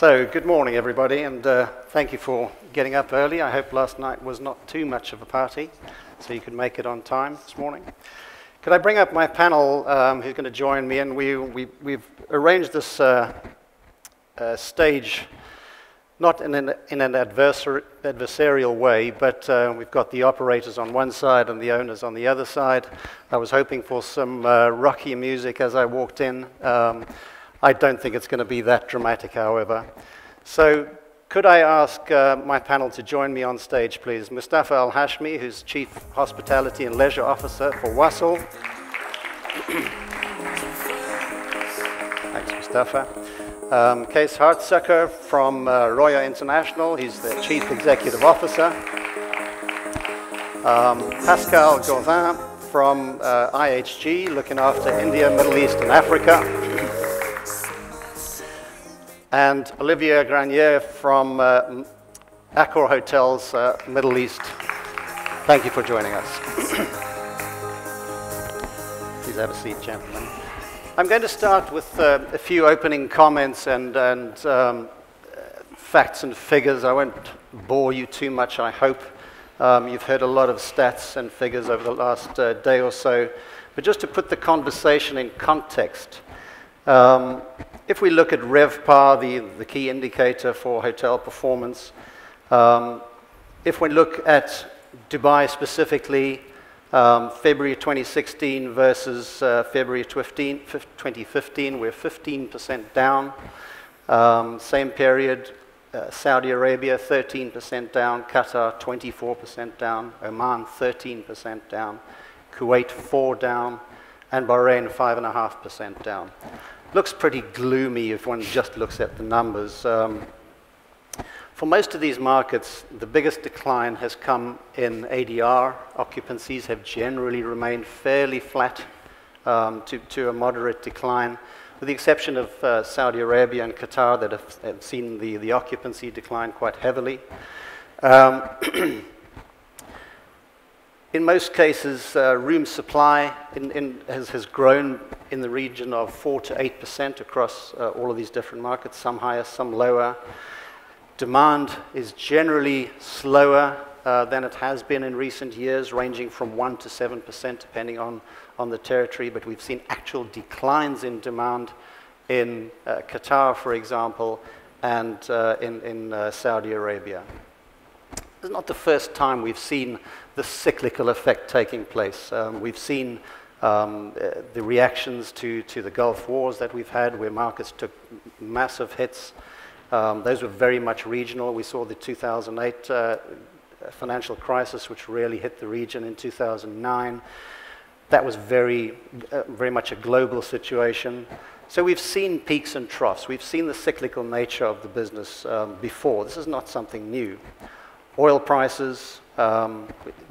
So, good morning, everybody, and thank you for getting up early. I hope last night was not too much of a party, so you could make it on time this morning. Could I bring up my panel who's going to join me? And we've arranged this stage not in an adversarial way, but we've got the operators on one side and the owners on the other side. I was hoping for some rocky music as I walked in. I don't think it's going to be that dramatic, however. So could I ask my panel to join me on stage, please? Mustafa Al-Hashimi, who's Chief Hospitality and Leisure Officer for Wasl. Thanks, Mustafa. Kees Hartzuiker from Roya International. He's the Chief Executive Officer. Pascal Gauvin from IHG, looking after India, Middle East, and Africa. And Olivier Granet from AccorHotels, Middle East. Thank you for joining us. Please have a seat, gentlemen. I'm going to start with a few opening comments and facts and figures. I won't bore you too much, I hope. You've heard a lot of stats and figures over the last day or so. But just to put the conversation in context, if we look at RevPAR, the key indicator for hotel performance, if we look at Dubai specifically, February 2016 versus February 2015, we're 15% down. Same period, Saudi Arabia 13% down, Qatar 24% down, Oman 13% down, Kuwait 4% down, and Bahrain 5.5% down. Looks pretty gloomy if one just looks at the numbers. For most of these markets, the biggest decline has come in ADR. Occupancies have generally remained fairly flat to a moderate decline, with the exception of Saudi Arabia and Qatar that have seen the occupancy decline quite heavily. In most cases, room supply has grown in the region of 4 to 8% across all of these different markets, some higher, some lower. Demand is generally slower than it has been in recent years, ranging from 1 to 7% depending on the territory, but we've seen actual declines in demand in Qatar, for example, and in Saudi Arabia. This is not the first time we've seen the cyclical effect taking place. We've seen the reactions to the Gulf Wars that we've had, where markets took massive hits. Those were very much regional. We saw the 2008 financial crisis, which really hit the region in 2009. That was very much a global situation. So we've seen peaks and troughs. We've seen the cyclical nature of the business before. This is not something new. Oil prices,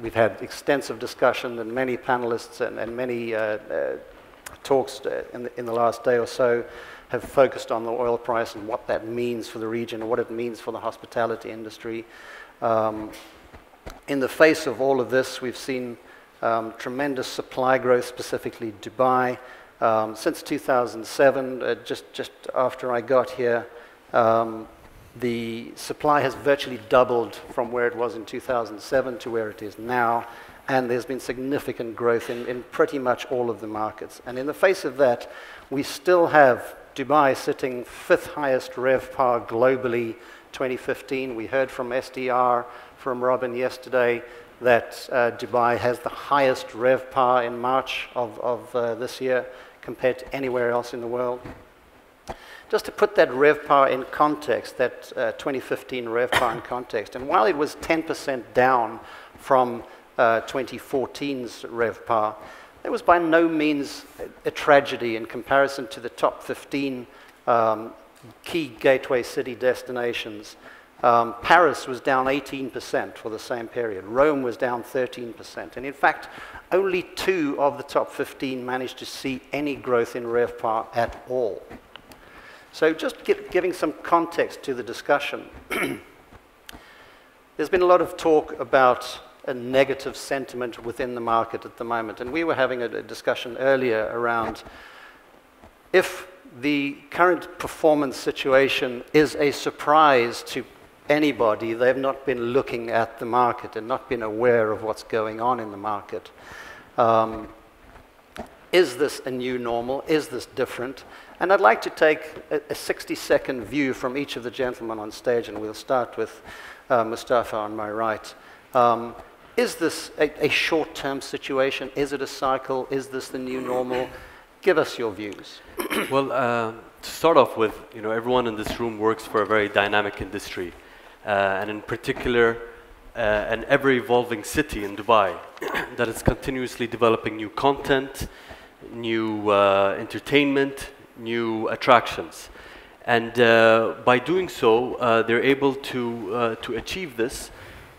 we've had extensive discussion, and many panelists and many talks in the last day or so have focused on the oil price and what that means for the region and what it means for the hospitality industry. In the face of all of this, we've seen tremendous supply growth, specifically Dubai. Since 2007, just after I got here, the supply has virtually doubled from where it was in 2007 to where it is now, and there's been significant growth in pretty much all of the markets. And in the face of that, we still have Dubai sitting 5th highest RevPAR globally, 2015. We heard from SDR, from Robin yesterday, that Dubai has the highest RevPAR in March of this year compared to anywhere else in the world. Just to put that RevPAR in context, that 2015 RevPAR in context, and while it was 10% down from 2014's RevPAR, it was by no means a tragedy in comparison to the top 15 key gateway city destinations. Paris was down 18% for the same period. Rome was down 13%. And in fact, only 2 of the top 15 managed to see any growth in RevPAR at all. So just giving some context to the discussion, there's been a lot of talk about a negative sentiment within the market at the moment. And we were having a discussion earlier around if the current performance situation is a surprise to anybody. They've not been looking at the market and not been aware of what's going on in the market. Is this a new normal? Is this different? And I'd like to take a 60-second view from each of the gentlemen on stage, and we'll start with Mustafa on my right. Is this a short-term situation? Is it a cycle? Is this the new normal? Give us your views. Well, to start off with, everyone in this room works for a very dynamic industry, and in particular, an ever-evolving city in Dubai that is continuously developing new content, new entertainment, new attractions. And by doing so, they're able to achieve this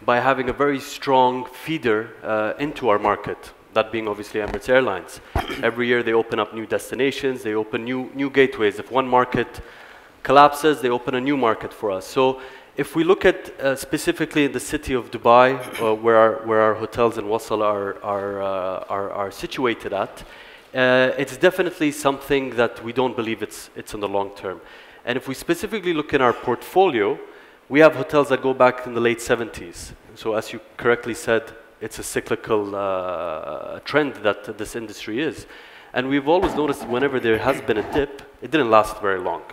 by having a very strong feeder into our market, that being obviously Emirates Airlines. Every year they open up new destinations, they open new gateways. If one market collapses, they open a new market for us. So if we look at specifically in the city of Dubai, where our hotels in Wasl are situated at, it's definitely something that we don't believe it's in the long term. And if we specifically look in our portfolio, we have hotels that go back in the late 70s. So as you correctly said, it's a cyclical trend that this industry is. And we've always noticed whenever there has been a dip, it didn't last very long.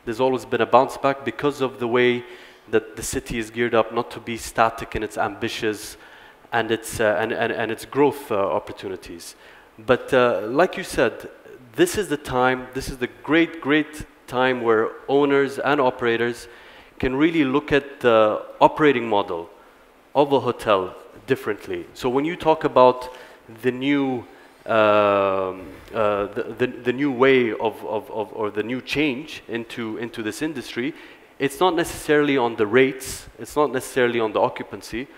There's always been a bounce back because of the way that the city is geared up not to be static in its ambitions and its growth opportunities. But like you said, this is the time, this is the great time where owners and operators can really look at the operating model of a hotel differently. So when you talk about the new the new way or the new change into this industry, it's not necessarily on the rates, it's not necessarily on the occupancy,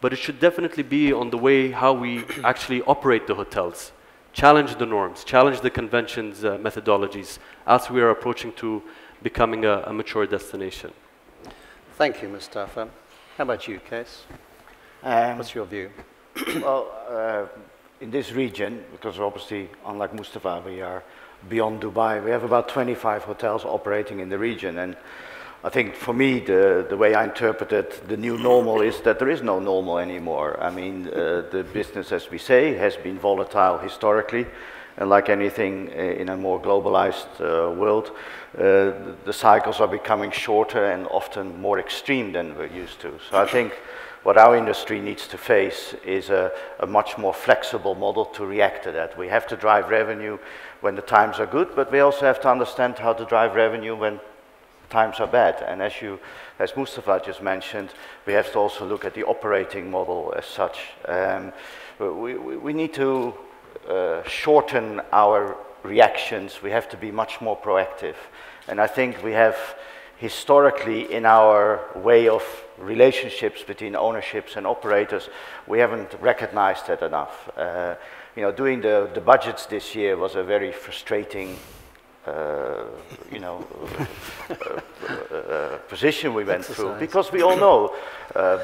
but it should definitely be on the way how we actually operate the hotels. Challenge the norms, challenge the conventions, methodologies, as we are approaching to becoming a mature destination. Thank you, Mustafa. How about you, Kees? What's your view? Well, in this region, because obviously, unlike Mustafa, we are beyond Dubai, we have about 25 hotels operating in the region. And I think for me, the way I interpret it, the new normal is that there is no normal anymore. I mean, the business, as we say, has been volatile historically. And like anything in a more globalized world, the cycles are becoming shorter and often more extreme than we're used to. So I think what our industry needs to face is a much more flexible model to react to that. We have to drive revenue when the times are good, but we also have to understand how to drive revenue when times are bad. And as Mustafa just mentioned, we have to also look at the operating model as such. We need to shorten our reactions. We have to be much more proactive. And I think we have historically in our way of relationships between ownerships and operators, we haven't recognized that enough. Doing the budgets this year was a very frustrating position we went through, because we all know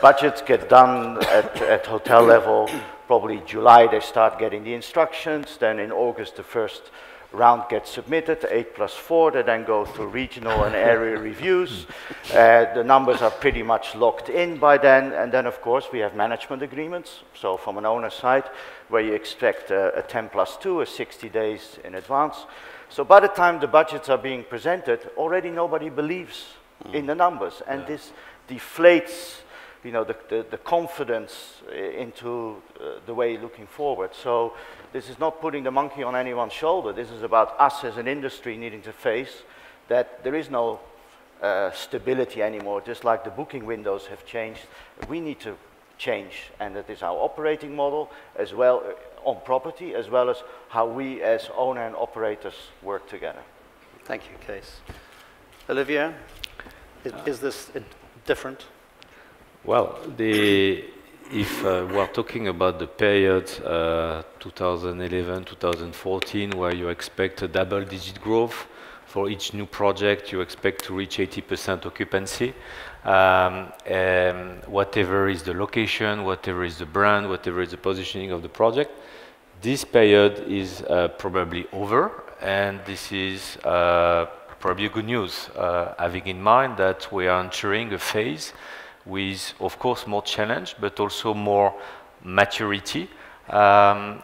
budgets get done at hotel level. Probably July they start getting the instructions, then in August the first round gets submitted, 8+4, they then go through regional and area reviews. The numbers are pretty much locked in by then, and then of course we have management agreements, so from an owner side, where you expect a 10+2, 60 days in advance. So by the time the budgets are being presented, already nobody believes in the numbers, and this deflates the confidence into the way looking forward. So this is not putting the monkey on anyone's shoulder. This is about us as an industry needing to face that there is no stability anymore. Just like the booking windows have changed, we need to change, and that is our operating model as well on property, as well as how we as owner and operators work together. Thank you, Kees. Olivier, is this different? Well, if we're talking about the period 2011, 2014, where you expect a double-digit growth for each new project, you expect to reach 80% occupancy. Whatever is the location, whatever is the brand, whatever is the positioning of the project, this period is probably over, and this is probably good news, having in mind that we are entering a phase with, of course, more challenge, but also more maturity. And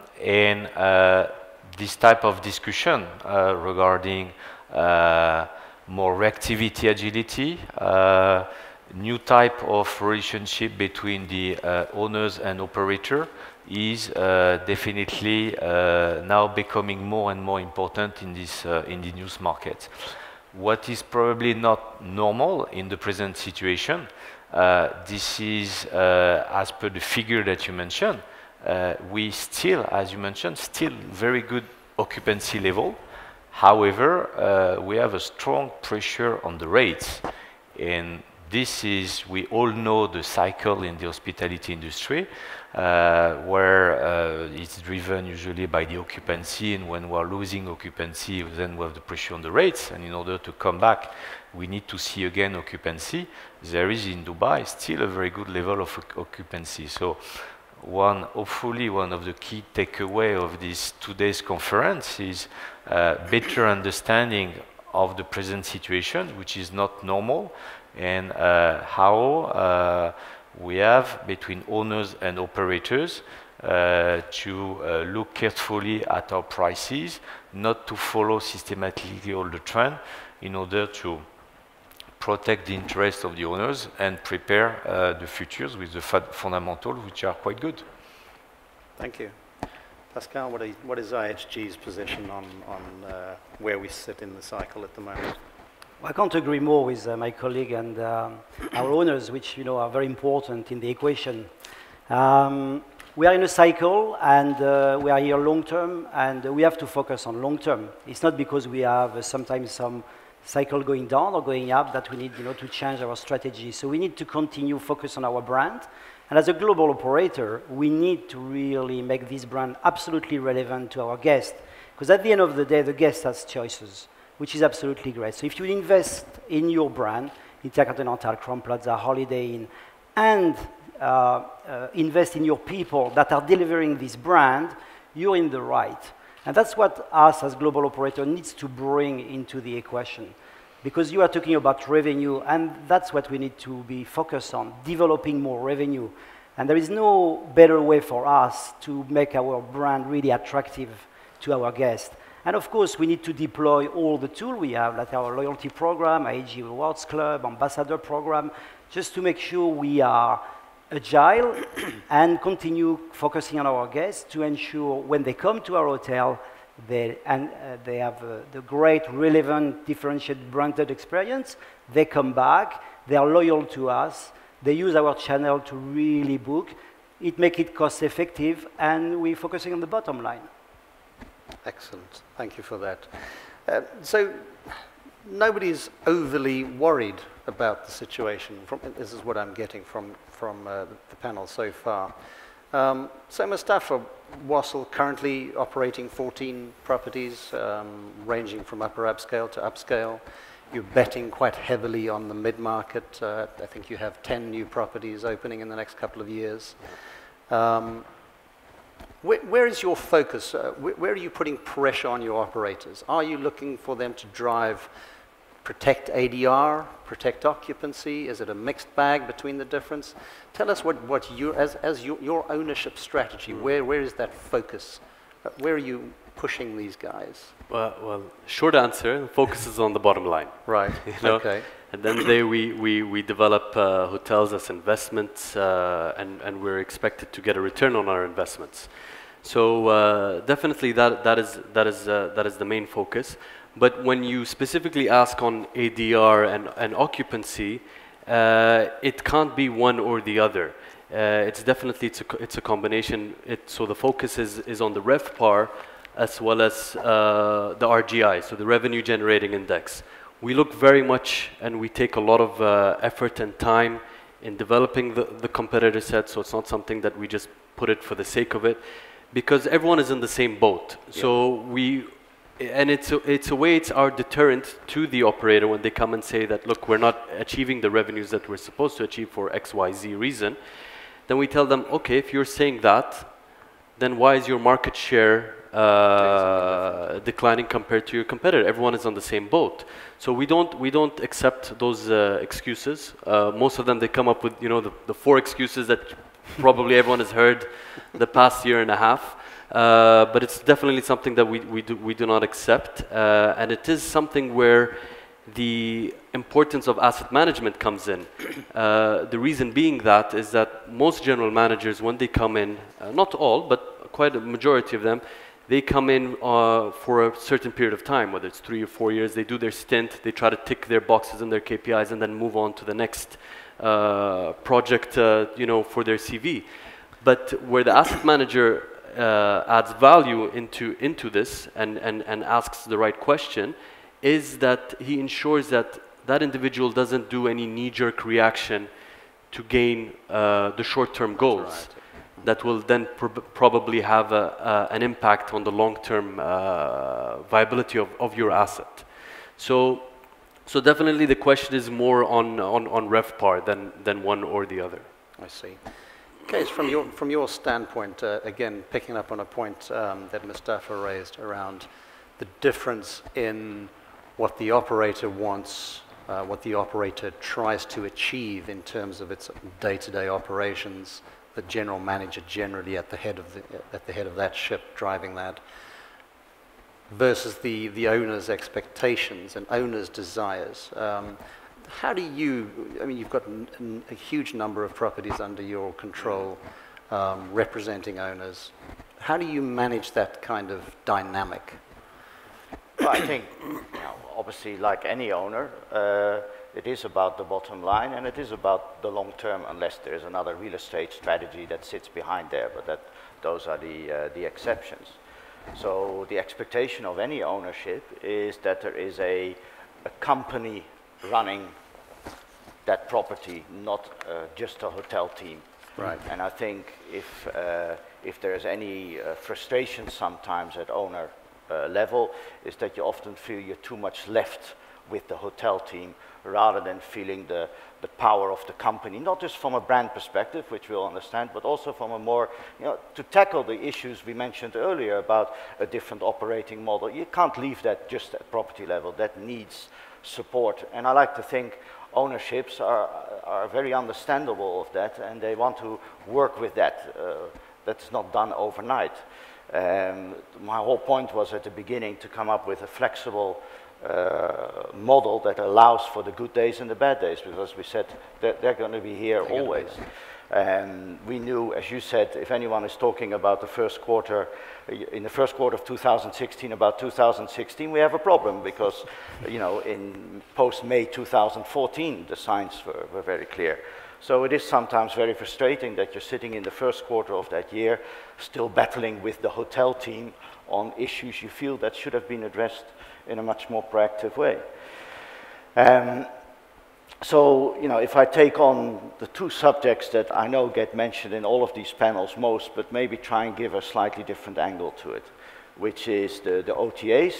this type of discussion regarding more reactivity, agility, new type of relationship between the owners and operator is definitely now becoming more and more important in this in the news market. What is probably not normal in the present situation, this is as per the figure that you mentioned, we still, as you mentioned, still very good occupancy level. However, we have a strong pressure on the rates, and this is, we all know the cycle in the hospitality industry, where it's driven usually by the occupancy, and when we're losing occupancy, then we have the pressure on the rates, and in order to come back, we need to see again occupancy. There is in Dubai still a very good level of occupancy. So hopefully one of the key takeaway of this today's conference is better understanding of the present situation, which is not normal, and how we have between owners and operators to look carefully at our prices, not to follow systematically all the trend, in order to protect the interests of the owners and prepare the futures with the fundamentals, which are quite good. Thank you. Pascal, what is IHG's position on where we sit in the cycle at the moment? I can't agree more with my colleague and our owners, which are very important in the equation. We are in a cycle, and we are here long term, and we have to focus on long term. It's not because we have sometimes some cycle going down or going up that we need to change our strategy. So we need to continue focus on our brand. And as a global operator, we need to really make this brand absolutely relevant to our guests. Because at the end of the day, the guest has choices, which is absolutely great. So if you invest in your brand, InterContinental, Crown Plaza, Holiday Inn, and invest in your people that are delivering this brand, you're in the right. And that's what us as global operator needs to bring into the equation. Because you are talking about revenue, and that's what we need to be focused on, developing more revenue. And there is no better way for us to make our brand really attractive to our guests. And of course, we need to deploy all the tools we have, like our loyalty program, AHIC Rewards Club, Ambassador program, just to make sure we are agile and continue focusing on our guests to ensure when they come to our hotel, they have the great, relevant, differentiated, branded experience. They come back, they are loyal to us, they use our channel to really book. It makes it cost effective, and we're focusing on the bottom line. Excellent. Thank you for that. So nobody's overly worried about the situation. This is what I'm getting from the panel so far. So Mustafa, Wasl currently operating 14 properties, ranging from upper upscale to upscale. You're betting quite heavily on the mid-market. I think you have 10 new properties opening in the next couple of years. Where is your focus? Where are you putting pressure on your operators? Are you looking for them to protect ADR, protect occupancy? Is it a mixed bag between the difference? Tell us what you, as your ownership strategy, where is that focus? Where are you pushing these guys? Well, short answer, focus is on the bottom line. Right, okay. And then we develop hotels as investments, and we're expected to get a return on our investments. So definitely that is the main focus. But when you specifically ask on ADR and occupancy, it can't be one or the other. It's definitely it's a combination. So the focus is on the RevPAR as well as the RGI, so the revenue generating index. We look very much, and we take a lot of effort and time in developing the competitor set, so it's not something that we just put it for the sake of it, because everyone is in the same boat. Yeah. So it's our deterrent to the operator when they come and say that, look, we're not achieving the revenues that we're supposed to achieve for XYZ reason. Then we tell them, okay, if you're saying that, then why is your market share declining compared to your competitor. Everyone is on the same boat. So we don't accept those excuses. Most of them, they come up with, you know, the 4 excuses that probably everyone has heard the past year and a half. But it's definitely something that we do not accept, and it is something where the importance of asset management comes in. The reason being that is that most general managers, when they come in, not all, but quite a majority of them, they come in for a certain period of time, whether it's 3 or 4 years. They do their stint, they try to tick their boxes and their KPIs, and then move on to the next project, you know, for their CV. But where the asset manager adds value into this and asks the right question is that he ensures that that individual doesn't do any knee-jerk reaction to gain the short-term goals. Right. That will then probably have an impact on the long-term viability of your asset. So definitely the question is more on RevPAR than one or the other. I see. Kees, from your standpoint, again, picking up on a point that Mustafa raised around the difference in what the operator wants, what the operator tries to achieve in terms of its day-to-day operations, the general manager generally at the head of that ship driving that, versus the owner's expectations and owner's desires. How do you, I mean, you've got a huge number of properties under your control, representing owners. How do you manage that kind of dynamic? Well, I think, you know, obviously, like any owner, it is about the bottom line and it is about the long term, unless there is another real estate strategy that sits behind there, but those are the exceptions. So the expectation of any ownership is that there is a company running that property, not just a hotel team. Right. And I think if there is any frustration sometimes at owner level, is that you often feel you're too much left with the hotel team rather than feeling the power of the company, not just from a brand perspective, which we'll understand, but also from a more, you know, to tackle the issues we mentioned earlier about a different operating model. You can't leave that just at property level. That needs support. And I like to think ownerships are very understandable of that, and they want to work with that. That's not done overnight. My whole point was at the beginning to come up with a flexible model that allows for the good days and the bad days, because we said that they're going to be here always. And we knew, as you said, if anyone is talking about the first quarter, in the first quarter of 2016, about 2016, we have a problem because, you know, in post-May 2014, the signs were very clear. So it is sometimes very frustrating that you're sitting in the first quarter of that year, still battling with the hotel team on issues you feel that should have been addressed in a much more proactive way. So, you know, if I take on the 2 subjects that I know get mentioned in all of these panels most, but maybe try and give a slightly different angle to it, which is the OTAs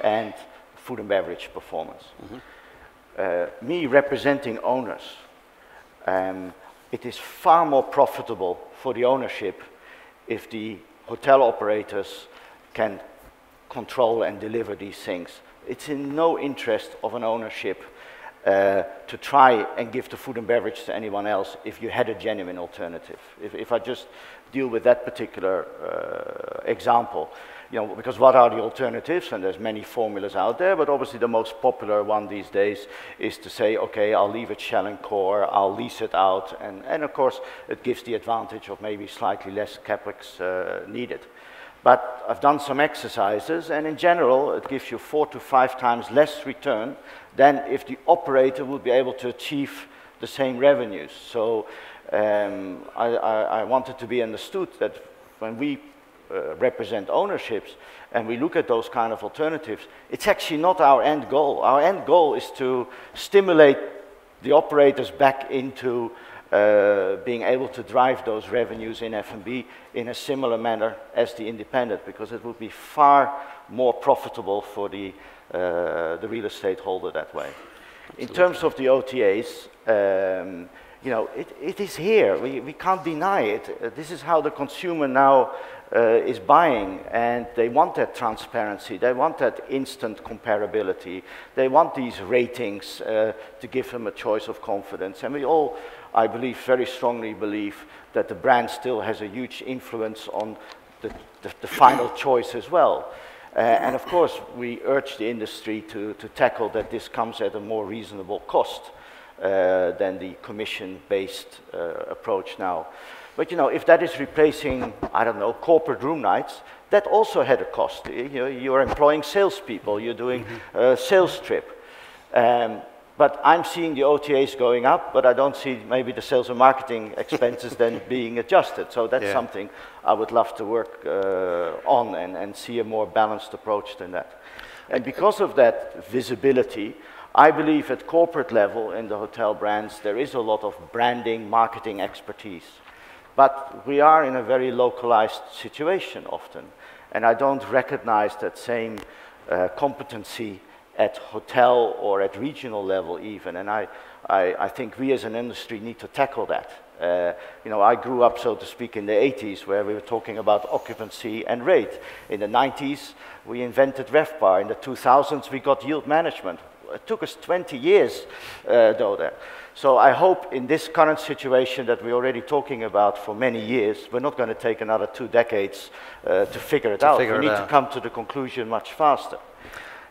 and food and beverage performance. Mm-hmm. Me representing owners, it is far more profitable for the ownership if the hotel operators can control and deliver these things. It's in no interest of an ownership to try and give the food and beverage to anyone else if you had a genuine alternative. If I just deal with that particular example, you know, because what are the alternatives? And there's many formulas out there, but obviously the most popular one these days is to say, okay, I'll leave it shell and core, I'll lease it out, and of course it gives the advantage of maybe slightly less capex needed. But I've done some exercises, and in general, it gives you 4 to 5 times less return than if the operator would be able to achieve the same revenues. So I wanted to be understood that when we represent ownerships and we look at those kind of alternatives, it's actually not our end goal. Our end goal is to stimulate the operators back into being able to drive those revenues in F&B in a similar manner as the independent, because it would be far more profitable for the real estate holder that way. Absolutely. In terms of the OTAs, you know, it is here. We can't deny it. This is how the consumer now is buying, and they want that transparency. They want that instant comparability. They want these ratings to give them a choice of confidence. And we all, I believe, very strongly believe that the brand still has a huge influence on the final choice as well. And of course, we urge the industry to tackle that this comes at a more reasonable cost than the commission-based approach now. But you know, if that is replacing, I don't know, corporate room nights, that also had a cost. You know, you're employing salespeople, you're doing a sales trip. But I'm seeing the OTAs going up, but I don't see maybe the sales and marketing expenses then being adjusted. So that's something I would love to work on and see a more balanced approach than that. And because of that visibility, I believe at corporate level in the hotel brands, there is a lot of branding, marketing expertise. But we are in a very localized situation often. And I don't recognize that same competency at hotel or at regional level even. And I think we as an industry need to tackle that. You know, I grew up, so to speak, in the 80s where we were talking about occupancy and rate. In the 90s, we invented RevPAR. In the 2000s, we got yield management. It took us 20 years, though, there. So I hope in this current situation that we're already talking about for many years, we're not going to take another 2 decades to figure it out. We need to come to the conclusion much faster.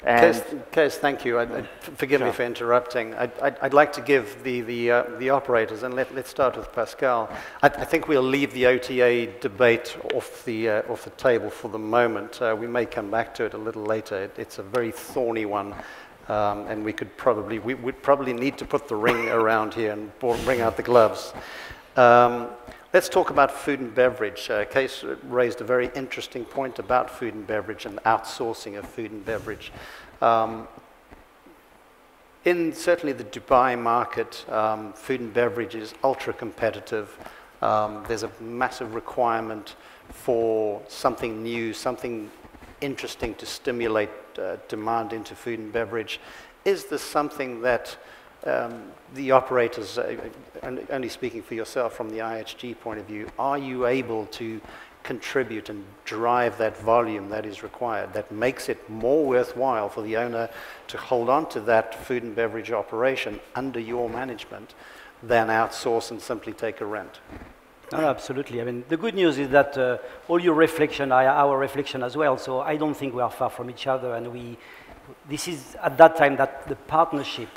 Kees, thank you. Forgive me for interrupting. I'd like to give the operators, and let's start with Pascal. I think we'll leave the OTA debate off the table for the moment. We may come back to it a little later. It's a very thorny one. And we would probably need to put the ring around here and bring out the gloves. Let's talk about food and beverage. Kees raised a very interesting point about food and beverage and outsourcing of food and beverage. In certainly the Dubai market, food and beverage is ultra competitive. There's a massive requirement for something new, something interesting to stimulate demand into food and beverage. Is this something that the operators, only speaking for yourself from the IHG point of view, are you able to contribute and drive that volume that is required, that makes it more worthwhile for the owner to hold on to that food and beverage operation under your management than outsource and simply take a rent? No, absolutely. I mean, the good news is that all your reflection, our reflection as well, so I don't think we are far from each other, and this is at that time that the partnership,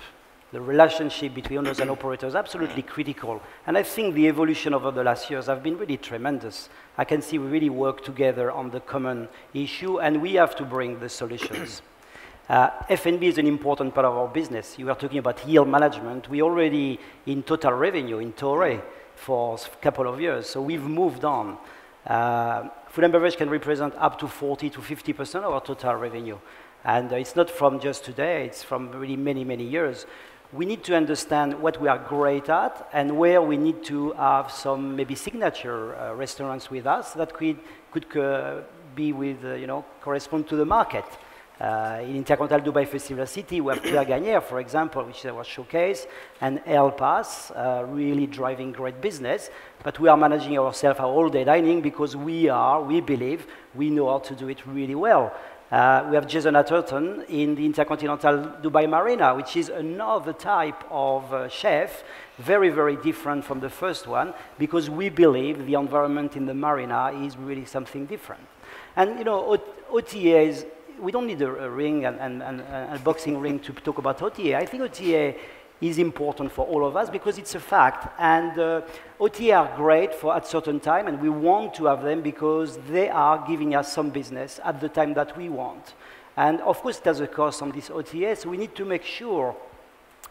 the relationship between owners and operators is absolutely critical. And I think the evolution over the last years have been really tremendous. I can see we really work together on the common issue, and we have to bring the solutions. F&B is an important part of our business. You were talking about yield management. We already in total revenue in Torre for a couple of years, so we've moved on. Food and beverage can represent up to 40 to 50% of our total revenue. And it's not from just today, it's from really many, many years. We need to understand what we are great at and where we need to have some maybe signature restaurants with us that could be with, correspond to the market. In InterContinental Dubai Festival City, we have Pierre Gagnère, for example, which is our showcase, and El Pas, really driving great business. But we are managing ourselves our all-day dining because we believe, we know how to do it really well. We have Jason Atherton in the InterContinental Dubai Marina, which is another type of chef, very, very different from the first one, because we believe the environment in the marina is really something different. And, OTAs, we don't need a ring and a boxing ring to talk about OTA. I think OTA is important for all of us because it's a fact. And OTA are great at certain time, and we want to have them because they are giving us some business at the time that we want. And of course, there's a cost on this OTA, so we need to make sure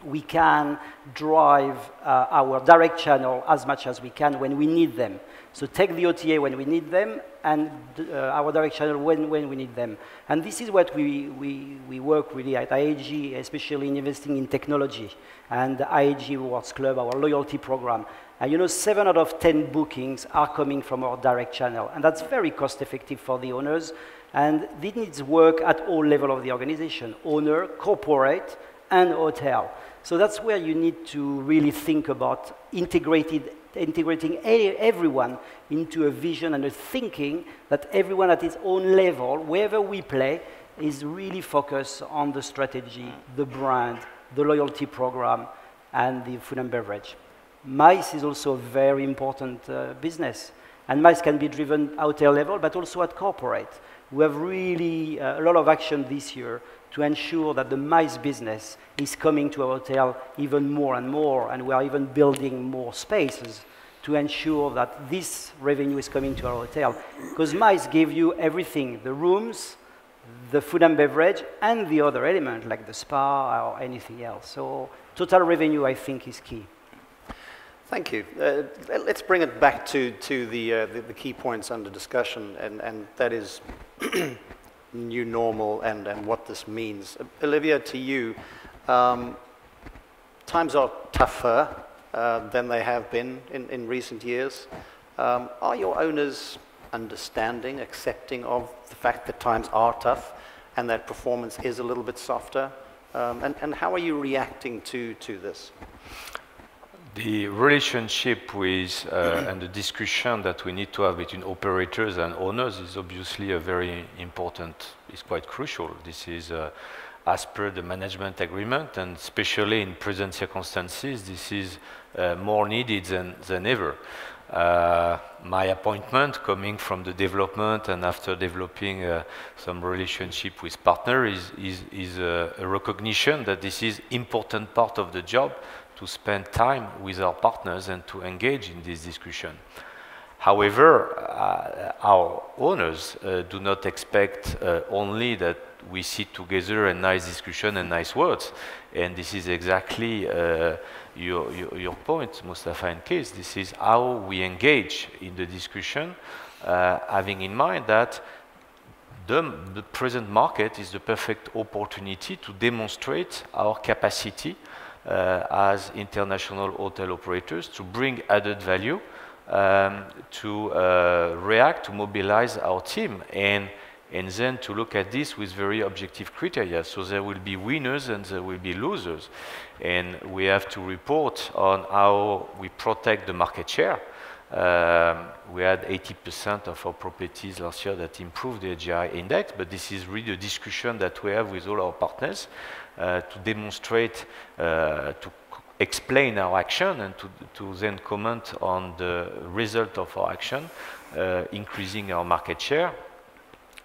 we can drive our direct channel as much as we can when we need them. So take the OTA when we need them, and our direct channel when we need them. And this is what we work really at IHG, especially in investing in technology, and the IHG Rewards Club, our loyalty program. And 7 out of 10 bookings are coming from our direct channel, and that's very cost effective for the owners. And this needs work at all levels of the organization, owner, corporate, and hotel. So that's where you need to really think about integrating everyone into a vision and a thinking that everyone at its own level, wherever we play, is really focused on the strategy, the brand, the loyalty program, and the food and beverage. MICE is also a very important business. And MICE can be driven hotel level, but also at corporate. We have really a lot of action this year to ensure that the MICE business is coming to a hotel even more and more, and we are even building more spaces to ensure that this revenue is coming to our hotel. Because MICE give you everything, the rooms, the food and beverage, and the other element, like the spa or anything else. So total revenue, I think, is key. Thank you. Let's bring it back to the key points under discussion, and that is new normal and what this means. Olivier, to you, times are tougher than they have been in recent years. Are your owners understanding, accepting of the fact that times are tough and that performance is a little bit softer? And how are you reacting to this? The relationship with and the discussion that we need to have between operators and owners is obviously a very important, it's quite crucial. This is as per the management agreement, and especially in present circumstances, this is more needed than ever. My appointment coming from the development and after developing some relationship with partners is a recognition that this is important part of the job, to spend time with our partners and to engage in this discussion. However, our owners do not expect only that we sit together and nice discussion and nice words. And this is exactly your point, Mustafa and Kees. This is how we engage in the discussion, having in mind that the present market is the perfect opportunity to demonstrate our capacity as international hotel operators to bring added value, to react, to mobilize our team, and then to look at this with very objective criteria. So there will be winners and there will be losers. And we have to report on how we protect the market share. We had 80% of our properties last year that improved the AGI index, but this is really a discussion that we have with all our partners to demonstrate, to explain our action and to then comment on the result of our action, increasing our market share.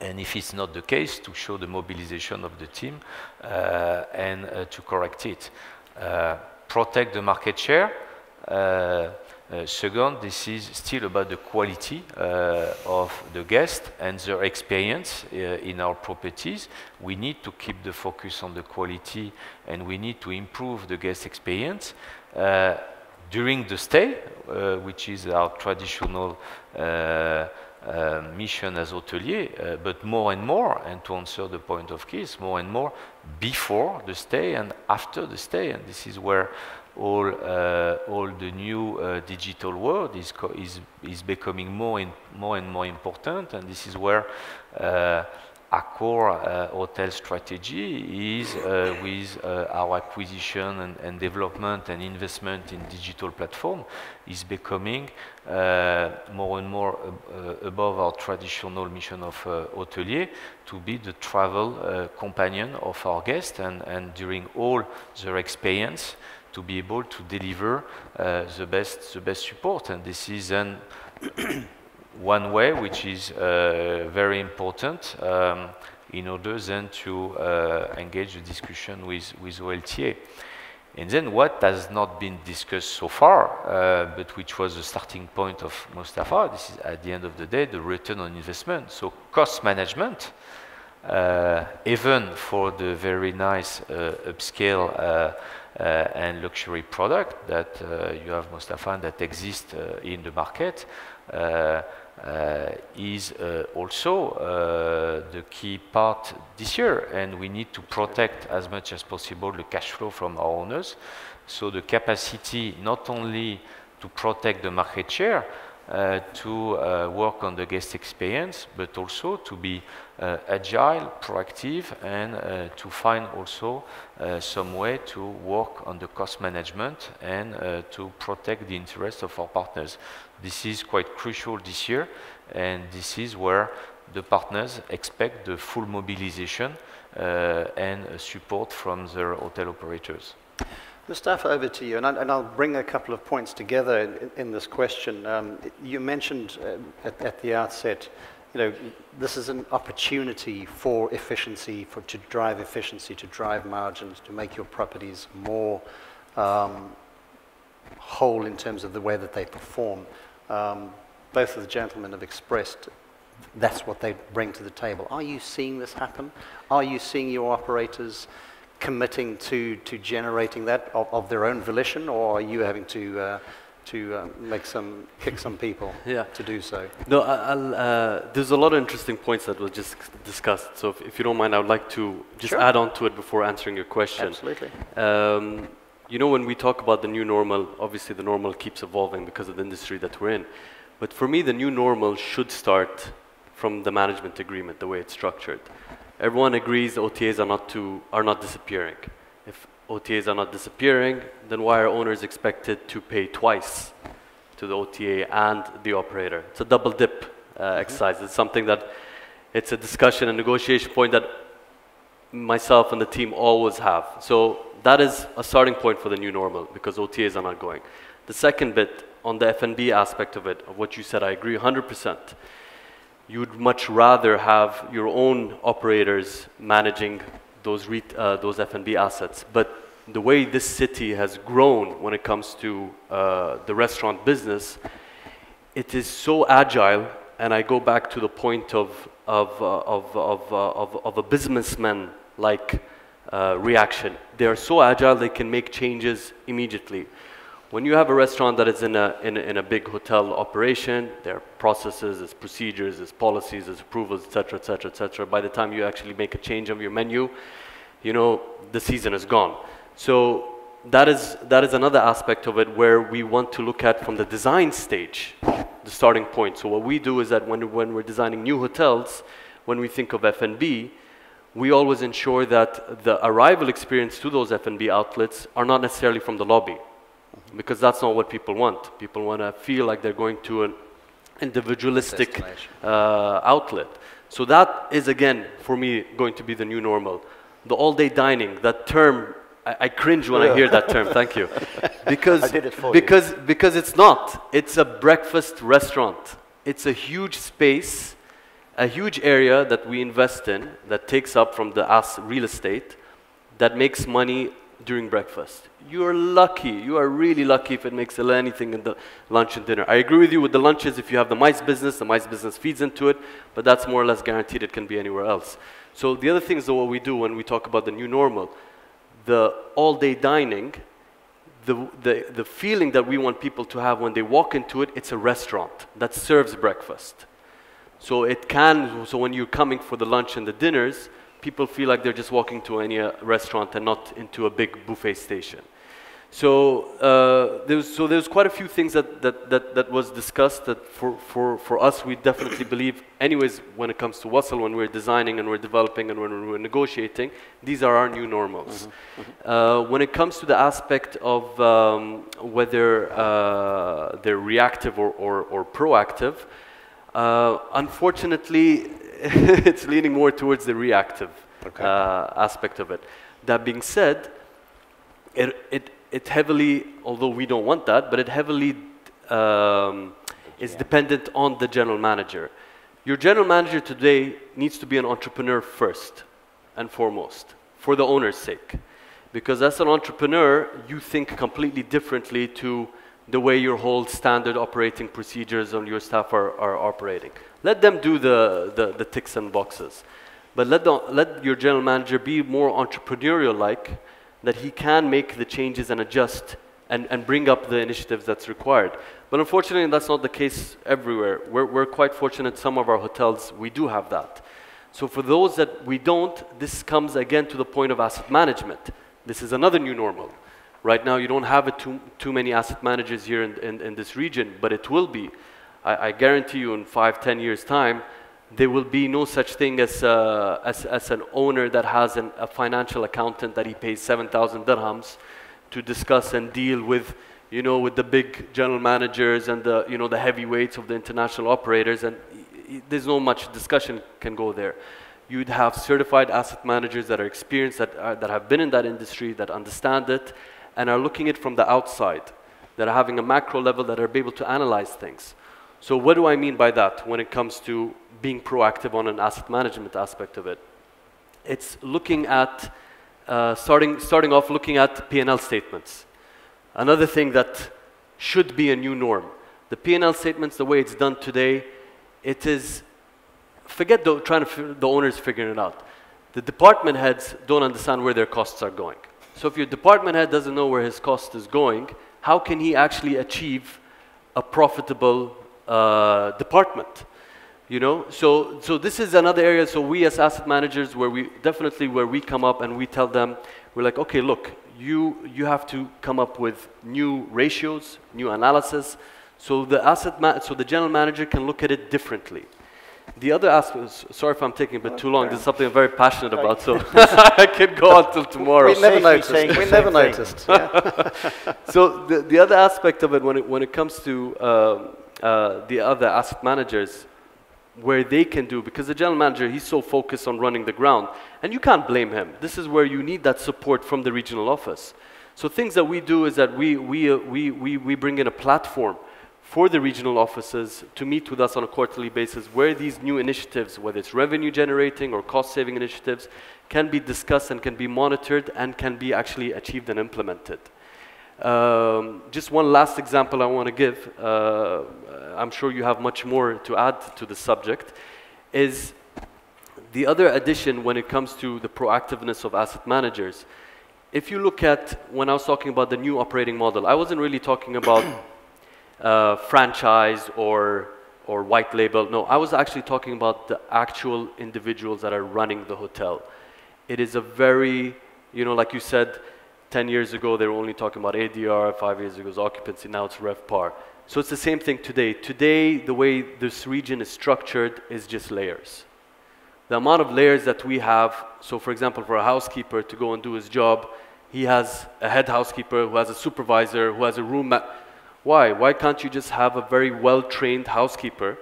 And if it's not the case, to show the mobilization of the team and to correct it. Protect the market share. Second, this is still about the quality of the guest and their experience in our properties. We need to keep the focus on the quality, and we need to improve the guest experience during the stay, which is our traditional mission as hotelier, but more and more, and to answer the point of Kees, more and more before the stay and after the stay. And this is where all the new digital world is becoming more and more important, and this is where AccorHotels strategy is with our acquisition and development and investment in digital platform is becoming more and more above our traditional mission of hotelier to be the travel companion of our guests, and during all their experience to be able to deliver the best support. And this is then one way which is very important in order then to engage the discussion with OLTA. And then what has not been discussed so far, but which was the starting point of Mustafa, this is at the end of the day the return on investment. So cost management, even for the very nice upscale and luxury product that you have, Mustafa, and that exists in the market, is also the key part this year, and we need to protect as much as possible the cash flow from our owners. So the capacity not only to protect the market share, to work on the guest experience, but also to be agile, proactive, and to find also some way to work on the cost management and to protect the interests of our partners. This is quite crucial this year, and this is where the partners expect the full mobilization and support from their hotel operators. Mustafa, over to you, and I'll bring a couple of points together in this question. You mentioned at the outset, this is an opportunity for efficiency, to drive efficiency, to drive margins, to make your properties more whole in terms of the way that they perform. Both of the gentlemen have expressed that's what they bring to the table. Are you seeing this happen? Are you seeing your operators committing to generating that of their own volition, or are you having to kick some people to do so? No, there's a lot of interesting points that were just discussed. So if you don't mind, I would like to just add on to it before answering your question. Absolutely. When we talk about the new normal, obviously the normal keeps evolving because of the industry that we're in. But for me, the new normal should start from the management agreement, the way it's structured. Everyone agrees OTAs are not disappearing. If OTAs are not disappearing, then why are owners expected to pay twice to the OTA and the operator? It's a double dip exercise. It's something that, it's a discussion and negotiation point that myself and the team always have. So that is a starting point for the new normal, because OTAs are not going. The second bit, on the F&B aspect of it, of what you said, I agree 100%. You'd much rather have your own operators managing those F&B assets. But the way this city has grown when it comes to the restaurant business, it is so agile. And I go back to the point of a businessman-like reaction. They are so agile, they can make changes immediately. When you have a restaurant that is in a big hotel operation, there are processes, there's procedures, there's policies, there's approvals, etc., etc., etc. By the time you actually make a change of your menu, the season is gone. So that is another aspect of it where we want to look at from the design stage, the starting point. So what we do is that when we're designing new hotels, when we think of F&B, we always ensure that the arrival experience to those F&B outlets are not necessarily from the lobby, because that's not what people want. People want to feel like they're going to an individualistic outlet. So that is, again, for me, going to be the new normal. The all-day dining, that term, I cringe when I hear that term, thank you. Because, I did it for because it's not. It's a breakfast restaurant. It's a huge space, a huge area that we invest in, that takes up from the real estate, that makes money during breakfast. You're lucky, you are really lucky if it makes anything in the lunch and dinner. I agree with you with the lunches. If you have the mice business feeds into it, but that's more or less guaranteed it can be anywhere else. So the other thing is what we do when we talk about the new normal, the all-day dining, the feeling that we want people to have when they walk into it, it's a restaurant that serves breakfast. So when you're coming for the lunch and the dinners, people feel like they're just walking to any restaurant and not into a big buffet station. So there's quite a few things that was discussed that for us, we definitely believe, anyways, when it comes to Wasl, when we're designing and we're developing and when we're negotiating, these are our new normals. When it comes to the aspect of whether they're reactive or proactive, unfortunately, it's leaning more towards the reactive aspect of it. That being said, it heavily, although we don't want that, but it heavily is dependent on the general manager. Your general manager today needs to be an entrepreneur first and foremost, for the owner's sake. Because as an entrepreneur, you think completely differently to the way your whole standard operating procedures on your staff are operating. Let them do the ticks and boxes. But let your general manager be more entrepreneurial-like, that he can make the changes and adjust and bring up the initiatives that's required. But unfortunately, that's not the case everywhere. We're quite fortunate, some of our hotels, we do have that. So for those that we don't, this comes again to the point of asset management. This is another new normal. Right now, you don't have too many asset managers here in this region, but it will be. I guarantee you in 5, 10 years' time, there will be no such thing as an owner that has a financial accountant that he pays 7,000 dirhams to discuss and deal with, you know, with the big general managers and the, you know, the heavyweights of the international operators, and there's no much discussion can go there. You'd have certified asset managers that are experienced, that have been in that industry, that understand it, and are looking at it from the outside, that are having a macro level, that are able to analyze things. So what do I mean by that when it comes to being proactive on an asset management aspect of it? It's looking at, starting off looking at P&L statements. Another thing that should be a new norm. The P&L statements, the way it's done today, it is, forget the owners figuring it out. The department heads don't understand where their costs are going. So if your department head doesn't know where his cost is going, how can he actually achieve a profitable department? You know, so this is another area. So we as asset managers, where we come up and we tell them, we're like, okay, look, you have to come up with new ratios, new analysis, so the general manager can look at it differently. The other aspect, sorry if I'm taking a bit too long, this is something I'm very passionate about, so I could go on till tomorrow. We never noticed. We never noticed. Yeah. So the other aspect of it, when it comes to the other asset managers, where they can do, because the general manager, he's so focused on running the ground, and you can't blame him. This is where you need that support from the regional office. So things that we do is that we bring in a platform for the regional offices to meet with us on a quarterly basis, where these new initiatives, whether it's revenue generating or cost saving initiatives, can be discussed and can be monitored and can be actually achieved and implemented. Just one last example I want to give, I'm sure you have much more to add to the subject, is the other addition when it comes to the proactiveness of asset managers. If you look at, when I was talking about the new operating model, I wasn't really talking about franchise or white label. No, I was actually talking about the actual individuals that are running the hotel. It is a very, you know, like you said, 10 years ago they were only talking about ADR, 5 years ago it was occupancy, now it's RevPAR. So it's the same thing today. Today, the way this region is structured is just layers. The amount of layers that we have, so for example, for a housekeeper to go and do his job, he has a head housekeeper who has a supervisor, who has a room. Why? Why can't you just have a very well-trained housekeeper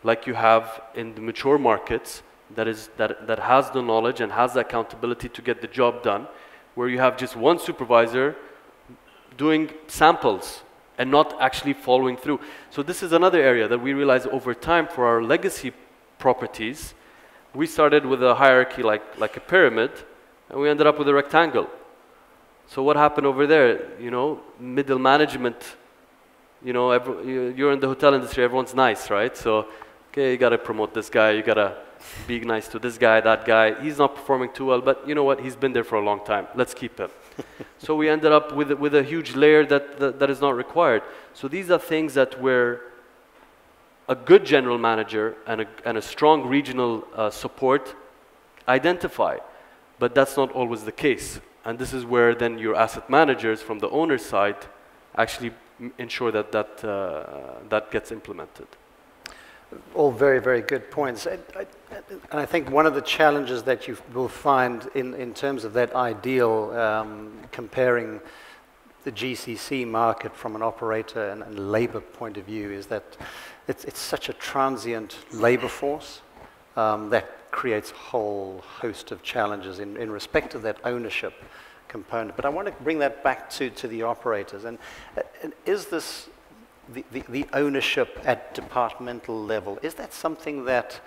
like you have in the mature markets that has the knowledge and has the accountability to get the job done, where you have just one supervisor doing samples and not actually following through. So this is another area that we realized over time for our legacy properties. We started with a hierarchy like a pyramid, and we ended up with a rectangle. So what happened over there? You know, middle management, you know, you're in the hotel industry, everyone's nice, right? So, okay, you gotta promote this guy, you gotta be nice to this guy, that guy. He's not performing too well, but you know what? He's been there for a long time. Let's keep him. So we ended up with a huge layer that is not required. So these are things that where a good general manager and a strong regional support identify, but that's not always the case. And this is where then your asset managers from the owner's side actually ensure that gets implemented. All very, very good points. And I think one of the challenges that you will find in terms of that ideal, comparing the GCC market from an operator and labor point of view, is that it's such a transient labor force that creates a whole host of challenges in respect of that ownership component. But I want to bring that back to the operators. And is this the ownership at departmental level, is that something that,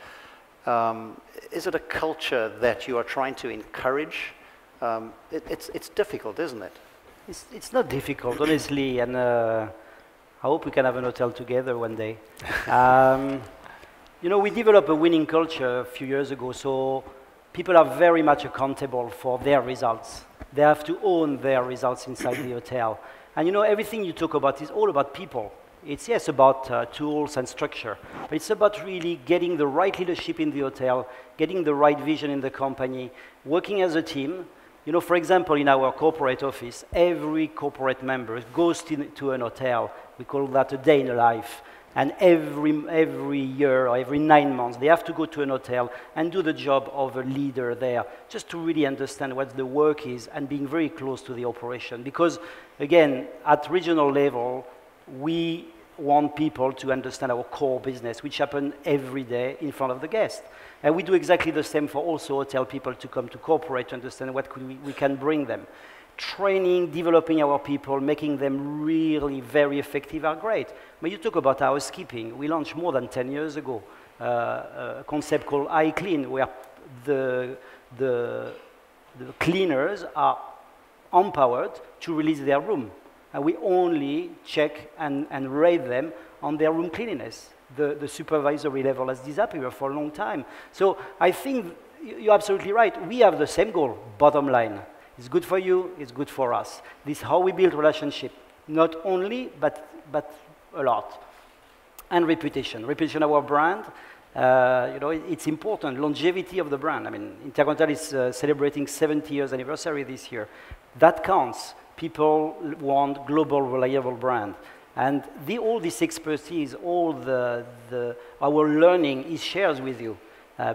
is it a culture that you are trying to encourage? It's difficult, isn't it? It's not difficult, honestly, and I hope we can have an hotel together one day. You know, we developed a winning culture a few years ago, so people are very much accountable for their results. They have to own their results inside the hotel. And you know, everything you talk about is all about people. It's, yes, about tools and structure, but it's about really getting the right leadership in the hotel, getting the right vision in the company, working as a team. You know, for example, in our corporate office, every corporate member goes to an hotel. We call that a day in a life. And every year or every 9 months, they have to go to an hotel and do the job of a leader there, just to really understand what the work is and being very close to the operation. Because, again, at regional level, we want people to understand our core business, which happens every day in front of the guest. And we do exactly the same for also hotel people to come to corporate to understand what we can bring them. Training, developing our people, making them really very effective are great. But you talk about housekeeping. We launched more than 10 years ago a concept called iClean, where the cleaners are empowered to release their room. And we only check and rate them on their room cleanliness. The supervisory level has disappeared for a long time. So I think you're absolutely right. We have the same goal, bottom line. It's good for you, it's good for us. This is how we build relationship. Not only, but a lot. And reputation. Reputation of our brand, you know, it's important. Longevity of the brand. I mean, InterContinental is celebrating 70 years anniversary this year. That counts. People want global, reliable brand. And all this expertise, all our learning is shared with you.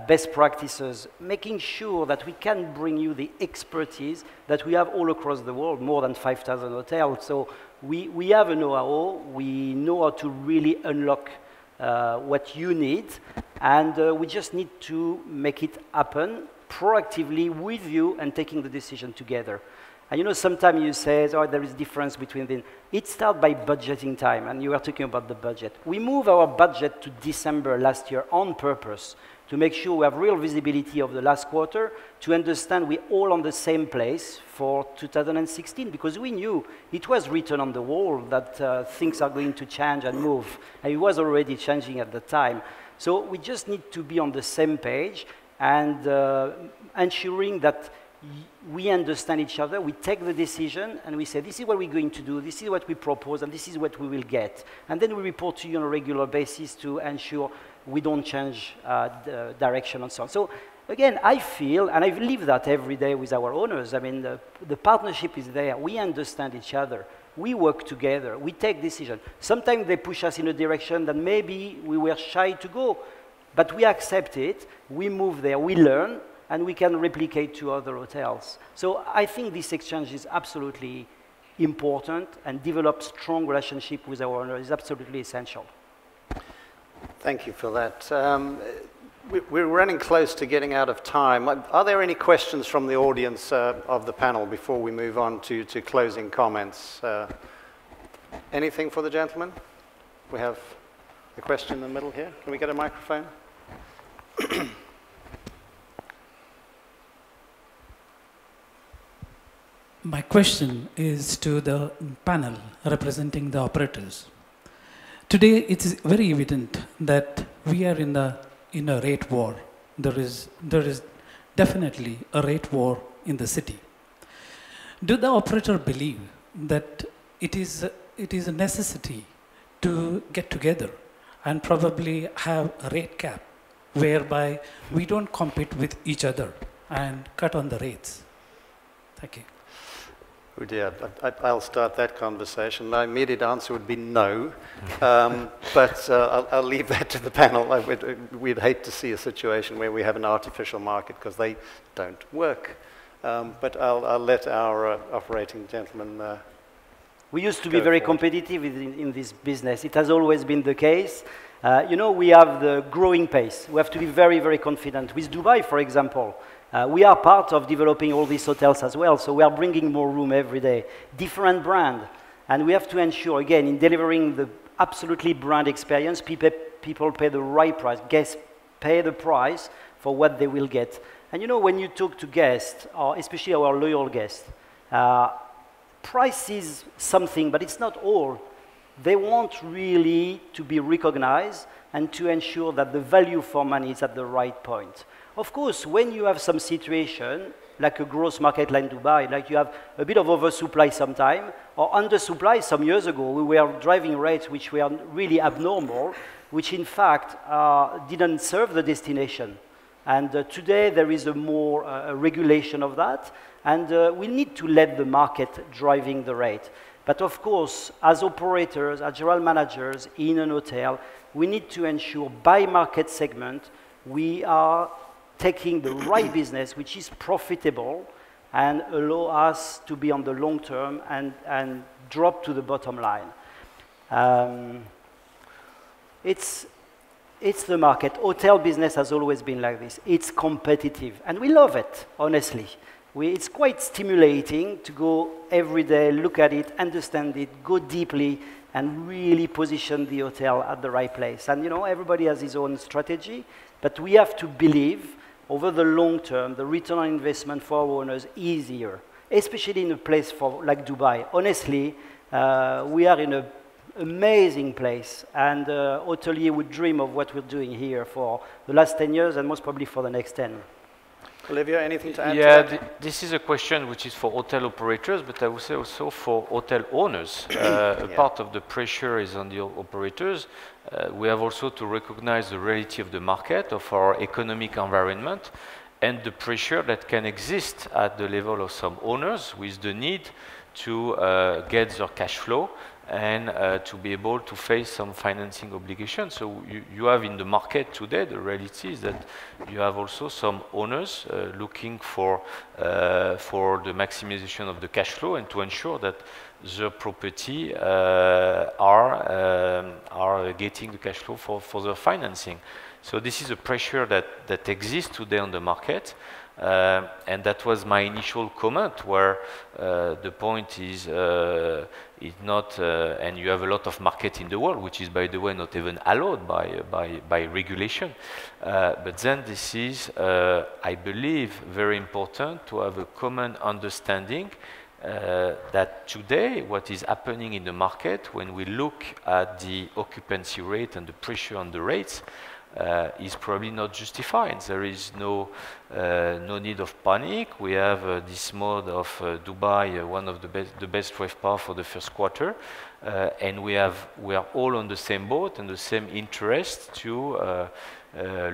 Best practices, making sure that we can bring you the expertise that we have all across the world, more than 5,000 hotels. So we have a know-how, we know how to really unlock what you need, and we just need to make it happen proactively with you and taking the decision together. And you know, sometimes you say, oh, there is difference between them. It starts by budgeting time, and you were talking about the budget. We moved our budget to December last year on purpose to make sure we have real visibility of the last quarter, to understand we're all on the same place for 2016, because we knew it was written on the wall that things are going to change and move, and it was already changing at the time. So we just need to be on the same page and ensuring that we understand each other, we take the decision, and we say, this is what we're going to do, this is what we propose, and this is what we will get. And then we report to you on a regular basis to ensure we don't change the direction and so on. So again, I feel, and I live that every day with our owners, I mean, the partnership is there, we understand each other, we work together, we take decisions. Sometimes they push us in a direction that maybe we were shy to go, but we accept it, we move there, we learn, and we can replicate to other hotels. So I think this exchange is absolutely important, and develop strong relationship with our owners is absolutely essential. Thank you for that. We're running close to getting out of time. Are there any questions from the audience of the panel before we move on to closing comments? Anything for the gentleman? We have a question in the middle here. Can we get a microphone? My question is to the panel representing the operators. Today, it is very evident that we are in a rate war. There is definitely a rate war in the city. Do the operator believe that it is a necessity to get together and probably have a rate cap whereby we don't compete with each other and cut on the rates? Thank you. Oh dear, I'll start that conversation. My immediate answer would be no, but I'll leave that to the panel. We'd hate to see a situation where we have an artificial market, because they don't work. But I'll let our operating gentleman we used to be very competitive in this business. It has always been the case. You know, we have the growing pace. We have to be very, very confident. With Dubai, for example, we are part of developing all these hotels as well, so we are bringing more room every day. Different brand, and we have to ensure, again, in delivering the absolutely brand experience, people pay the right price. Guests pay the price for what they will get. And you know, when you talk to guests, or especially our loyal guests, price is something, but it's not all. They want really to be recognized and to ensure that the value for money is at the right point. Of course, when you have some situation, like a growth market like Dubai, like you have a bit of oversupply sometime, or undersupply some years ago, we were driving rates which were really abnormal, which in fact didn't serve the destination. And today there is a more regulation of that, and we need to let the market driving the rate. But of course, as operators, as general managers in an hotel, we need to ensure by market segment, we are taking the right business, which is profitable, and allow us to be on the long term and drop to the bottom line. It's the market. Hotel business has always been like this. It's competitive, and we love it, honestly. It's quite stimulating to go every day, look at it, understand it, go deeply, and really position the hotel at the right place. And you know, everybody has his own strategy, but we have to believe over the long term, the return on investment for our owners is easier, especially in a place like Dubai. Honestly, we are in an amazing place, and hotelier would dream of what we're doing here for the last 10 years and most probably for the next 10. Olivier, anything to add yeah, to that? this is a question which is for hotel operators, but I would say also for hotel owners. A part of the pressure is on the operators. We have also to recognize the reality of the market, of our economic environment, and the pressure that can exist at the level of some owners with the need to get their cash flow and to be able to face some financing obligations. So you have in the market today, the reality is that you have also some owners looking for the maximization of the cash flow and to ensure that the property are getting the cash flow for their financing. So this is a pressure that exists today on the market. And that was my initial comment, where the point is not, and you have a lot of market in the world, which is, by the way, not even allowed by regulation. But then this is, I believe, very important to have a common understanding that today, what is happening in the market, when we look at the occupancy rate and the pressure on the rates, is probably not justified. There is no need of panic. We have this mode of Dubai, one of the best RevPAR for the first quarter, and we are all on the same boat and the same interest to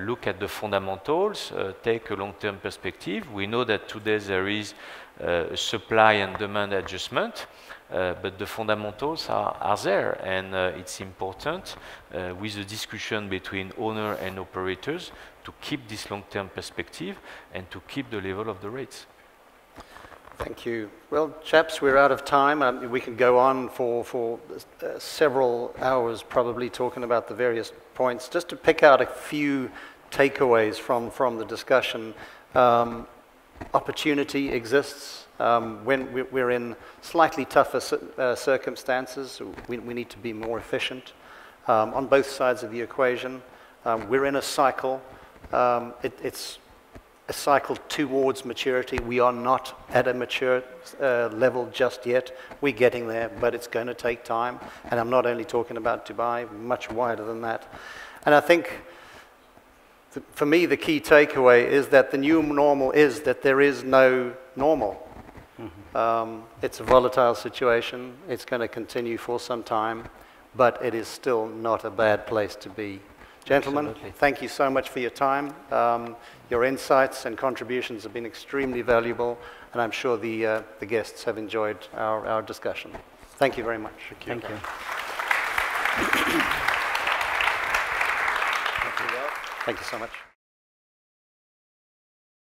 look at the fundamentals, take a long-term perspective. We know that today there is a supply and demand adjustment. But the fundamentals are there, and it's important with the discussion between owner and operators to keep this long-term perspective and to keep the level of the rates. Thank you. Well, chaps, we're out of time. We can go on for several hours probably talking about the various points. Just to pick out a few takeaways from the discussion. Opportunity exists. When we're in slightly tougher circumstances, we need to be more efficient on both sides of the equation. We're in a cycle. It's a cycle towards maturity. We are not at a mature level just yet. We're getting there, but it's going to take time. And I'm not only talking about Dubai, much wider than that. And I think, for me, the key takeaway is that the new normal is that there is no normal. It's a volatile situation. It's going to continue for some time, but it is still not a bad place to be. Gentlemen, absolutely. Thank you so much for your time. Your insights and contributions have been extremely valuable, and I'm sure the guests have enjoyed our discussion. Thank you very much. Thank you. Thank you so much.